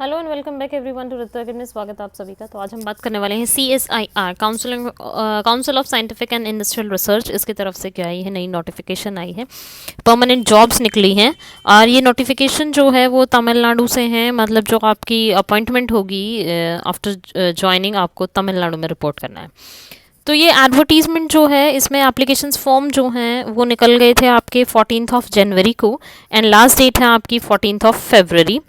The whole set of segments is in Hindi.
Hello and welcome back everyone to Ritu academy. स्वागत है आप सभी का। तो आज हम बात करने वाले हैं CSIR council of scientific and industrial research. इसकी तरफ से क्या आई है, नई नोटिफिकेशन आई है, परमानेंट जॉब्स निकली हैं। और ये नोटिफिकेशन जो है वो तमिलनाडु से है, मतलब जो आपकी अपॉइंटमेंट होगी आफ्टर ज्वाइनिंग, आपको तमिलनाडु में रिपोर्ट करना है। तो ये एडवर्टीजमेंट जो है, इसमें एप्लीकेशंस फॉर्म जो हैं वो निकल गए थे आपके 14th ऑफ जनवरी को, एंड लास्ट डेट है आपकी 14th of February,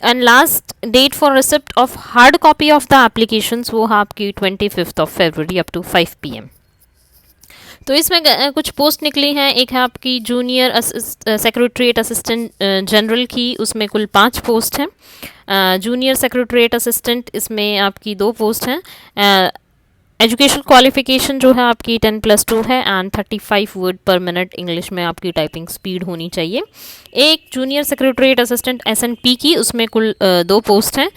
and last date for receipt of hard copy of the applications वो है आपकी 25th of February up to 5 PM। तो इसमें कुछ पोस्ट निकली हैं। एक है आपकी जूनियर सेक्रेटरीट असिस्टेंट जनरल की, उसमें कुल 5 पोस्ट हैं। जूनियर सेक्रेटरीट असिस्टेंट, इसमें आपकी 2 पोस्ट हैं। एजुकेशन क्वालिफिकेशन जो है आपकी 10+2 है, एंड 35 वर्ड पर मिनट इंग्लिश में आपकी टाइपिंग स्पीड होनी चाहिए। एक जूनियर सेक्रेटरीट असिस्टेंट SNP की, उसमें कुल 2 पोस्ट हैं।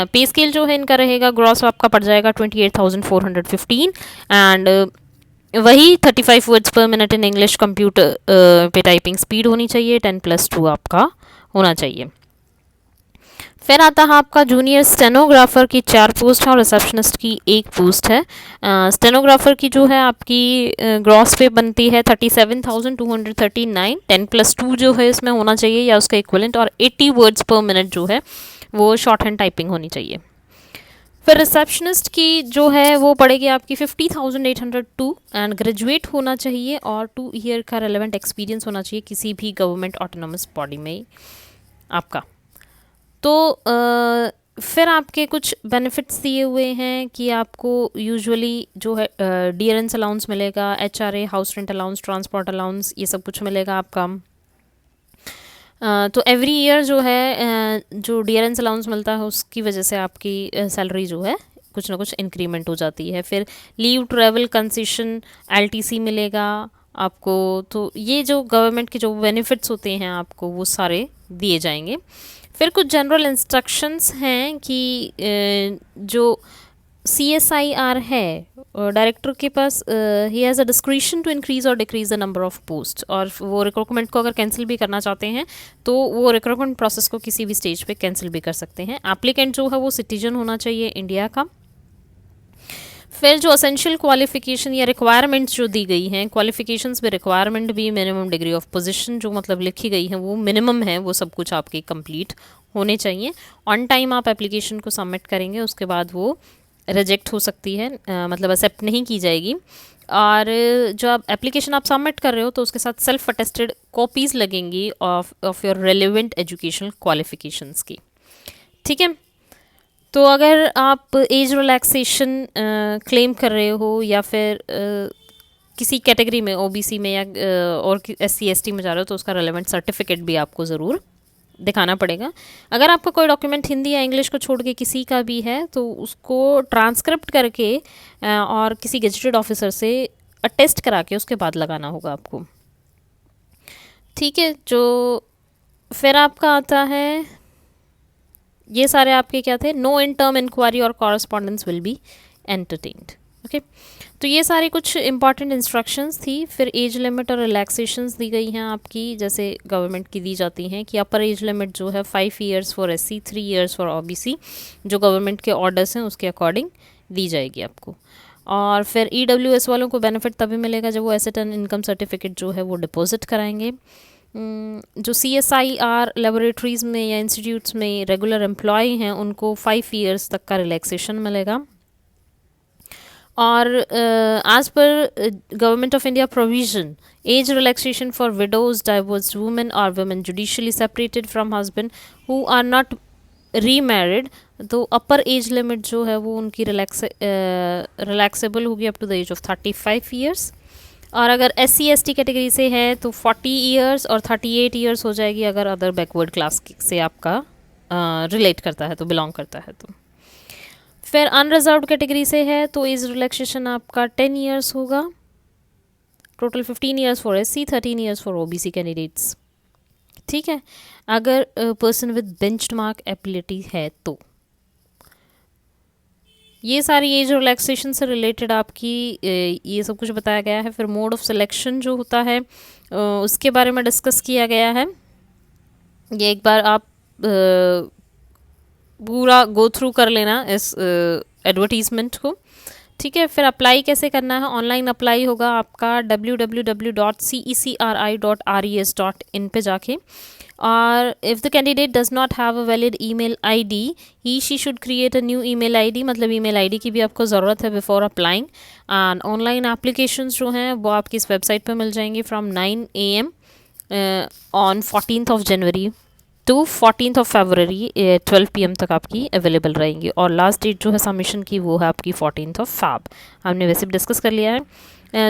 पे स्केल जो है इनका रहेगा, ग्रॉस आपका पड़ जाएगा 28,415, एंड वही 35 वर्ड्स पर मिनट इन इंग्लिश, कंप्यूटर पे टाइपिंग स्पीड होनी चाहिए, 10+2 आपका होना चाहिए। फिर आता है आपका जूनियर स्टेनोग्राफर की 4 पोस्ट है और रिसेप्शनिस्ट की 1 पोस्ट है। स्टेनोग्राफर की जो है आपकी ग्रॉस पे बनती है 37,239, 10+2 जो है इसमें होना चाहिए या उसका इक्विवेलेंट, और 80 वर्ड्स पर मिनट जो है वो शॉर्ट हैंड टाइपिंग होनी चाहिए। फिर रिसेप्शनिस्ट की जो है वो पड़ेगी आपकी 50,802, एंड ग्रेजुएट होना चाहिए और 2 ईयर का रेलेवेंट एक्सपीरियंस होना चाहिए किसी भी गवर्नमेंट ऑटोनोमस बॉडी में आपका। तो फिर आपके कुछ बेनिफिट्स दिए हुए हैं कि आपको यूजुअली जो है डियरेंस अलाउंस मिलेगा, HRA, house rent allowance, transport allowance, ये सब कुछ मिलेगा आपका। तो एवरी ईयर जो है जो डियरेंस अलाउंस मिलता है उसकी वजह से आपकी सैलरी जो है कुछ ना कुछ इंक्रीमेंट हो जाती है। फिर लीव, ट्रैवल कंसेशन, LTC मिलेगा आपको। तो ये जो गवर्नमेंट के जो बेनिफिट्स होते हैं आपको वो सारे दिए जाएंगे। फिर कुछ जनरल इंस्ट्रक्शंस हैं कि जो CSIR है, डायरेक्टर के पास ही has a discretion to increase और decrease the number of post, और वो रिक्रूटमेंट को अगर कैंसिल भी करना चाहते हैं तो वो रिक्रूटमेंट प्रोसेस को किसी भी स्टेज पे कैंसिल भी कर सकते हैं। एप्लीकेंट जो है वो सिटीजन होना चाहिए इंडिया का। फिर जो असेंशियल क्वालिफिकेशन या रिक्वायरमेंट्स जो दी गई हैं, क्वालिफिकेशंस में रिक्वायरमेंट भी मिनिमम डिग्री ऑफ पोजीशन जो मतलब लिखी गई है वो मिनिमम है, वो सब कुछ आपके कंप्लीट होने चाहिए। ऑन टाइम आप एप्लीकेशन को सबमिट करेंगे, उसके बाद वो रिजेक्ट हो सकती है, मतलब एक्सेप्ट नहीं की जाएगी। और जो आप एप्लीकेशन आप सबमिट कर रहे हो तो उसके साथ सेल्फ अटेस्टेड कॉपीज़ लगेंगी of your relevant educational qualifications की। ठीक है। तो अगर आप एज रिलैक्सेशन क्लेम कर रहे हो या फिर किसी कैटेगरी में, OBC में या और SC ST में जा रहे हो, तो उसका रेलेवेंट सर्टिफिकेट भी आपको ज़रूर दिखाना पड़ेगा। अगर आपका कोई डॉक्यूमेंट हिंदी या इंग्लिश को छोड़ के किसी का भी है तो उसको ट्रांसक्रिप्ट करके और किसी गेजेटेड ऑफिसर से अटेस्ट करा के उसके बाद लगाना होगा आपको। ठीक है। जो फिर आपका आता है, ये सारे आपके क्या थे, नो इन टर्म इंक्वायरी और correspondence will be entertained. Okay. तो ये सारी कुछ इंपॉर्टेंट इंस्ट्रक्शंस थी। फिर एज लिमिट और रिलैक्सेशंस दी गई हैं आपकी, जैसे गवर्नमेंट की दी जाती हैं कि अपर एज लिमिट जो है 5 years for SC, 3 years for OBC, जो गवर्नमेंट के ऑर्डर्स हैं उसके अकॉर्डिंग दी जाएगी आपको। और फिर EWS वालों को बेनिफिट तभी मिलेगा जब वो एसेट एंड इनकम सर्टिफिकेट जो है वो डिपॉजिट कराएंगे। जो CSIR लेबोरेटरीज़ में या इंस्टीट्यूट्स में रेगुलर एम्प्लॉय हैं उनको 5 ईयर्स तक का रिलैक्सेशन मिलेगा। और एज पर government of India provision, age relaxation for widows, divorced women और women judicially separated from husband who are not remarried, तो अपर एज लिमिट जो है वो उनकी रिलैक्सेबल होगी up to the age of 35 years. और अगर SC ST कैटेगरी से है तो 40 ईयर्स और 38 ईयर्स हो जाएगी अगर अदर बैकवर्ड क्लास से आपका रिलेट करता है, तो बिलोंग करता है तो। फिर अनरिजर्व्ड कैटेगरी से है तो एज रिलैक्सेशन आपका 10 ईयर्स होगा। Total 15 years for SC, 13 years for OBC candidates. ठीक है। अगर पर्सन विद बेंचमार्क एबिलिटी है तो ये सारी एज रिलैक्सेशन से रिलेटेड आपकी ये सब कुछ बताया गया है। फिर मोड ऑफ सिलेक्शन जो होता है उसके बारे में डिस्कस किया गया है। ये एक बार आप पूरा गो थ्रू कर लेना इस एडवर्टीज़मेंट को, ठीक है। फिर अप्लाई कैसे करना है, ऑनलाइन अप्लाई होगा आपका www.cecri.res.in पे जाके, और if the candidate does not have a valid email ID he she should create a new email ID, मतलब ईमेल आईडी की भी आपको ज़रूरत है before applying. And online applications जो हैं वो आपकी इस वेबसाइट पे मिल जाएंगी from 9 AM on 14th of January to 14th of February 12 PM तक आपकी अवेलेबल रहेंगी, और लास्ट डेट जो है सबमिशन की वो है आपकी 14th of Feb। हमने वैसे भी डिस्कस कर लिया है।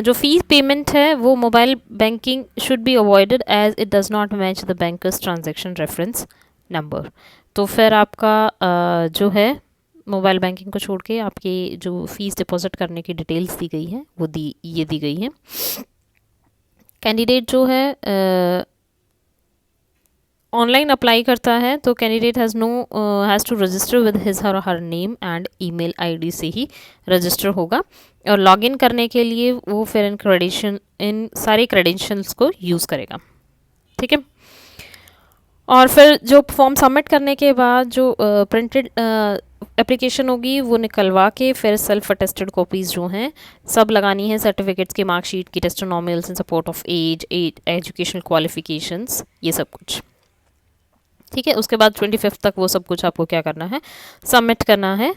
जो फीस पेमेंट है वो mobile banking should be avoided as it does not match the bankers transaction reference number. तो फिर आपका जो है मोबाइल बैंकिंग को छोड़ के आपकी जो फ़ीस डिपॉजिट करने की डिटेल्स दी गई हैं वो दी गई हैं। कैंडिडेट जो है ऑनलाइन अप्लाई करता है तो candidate has to register with his her name and email ID से ही रजिस्टर होगा, और लॉगिन करने के लिए वो फिर इन सारे क्रेडेंशियल्स को यूज़ करेगा, ठीक है। और फिर जो फॉर्म सबमिट करने के बाद जो प्रिंटेड एप्लीकेशन होगी वो निकलवा के फिर सेल्फ अटेस्टेड कॉपीज़ जो हैं सब लगानी है, सर्टिफिकेट्स की, मार्कशीट की, testimonials in support of age educational qualifications, ये सब कुछ, ठीक है। उसके बाद 25 तक वो सब कुछ आपको क्या करना है, सबमिट करना है।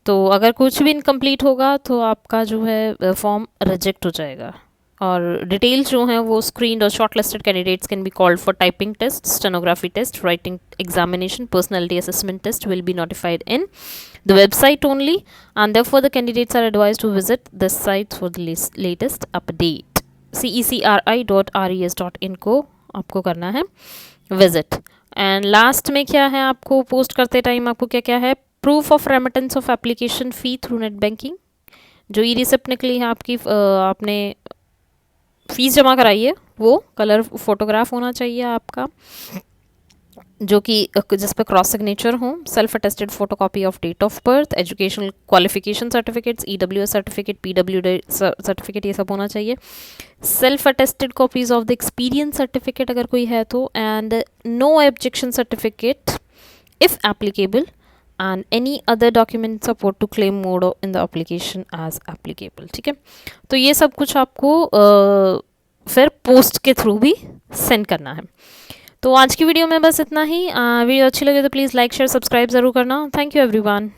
तो अगर कुछ भी इनकम्प्लीट होगा तो आपका जो है फॉर्म रिजेक्ट हो जाएगा, और डिटेल्स जो हैं वो स्क्रीन्ड और short listed candidates can be called for typing test, stenography test, writing examination, personality assessment test will be notified in the website only, and therefore the candidates are advised to visit this site for the latest update. cecri.res.in को आपको करना है विजिट। एंड लास्ट में क्या है, आपको पोस्ट करते टाइम आपको क्या क्या है, proof of remittance of application fee through net banking, जो ई रिसिप्ट निकली है आपकी, आपने फ़ीस जमा कराई है वो कलर फोटोग्राफ होना चाहिए आपका, जो कि जिस पर क्रॉस सिग्नेचर हो, self attested photocopy of date of birth, educational qualification certificates, EWS certificate, PWD certificate, ये सब होना चाहिए। Self attested copies of the experience certificate अगर कोई है तो, and no objection certificate if applicable, and any other document support to claim mode in the application as applicable, ठीक है। तो ये सब कुछ आपको फिर पोस्ट के थ्रू भी सेंड करना है। तो आज की वीडियो में बस इतना ही। वीडियो अच्छी लगे तो प्लीज़ लाइक शेयर सब्सक्राइब ज़रूर करना। Thank you everyone.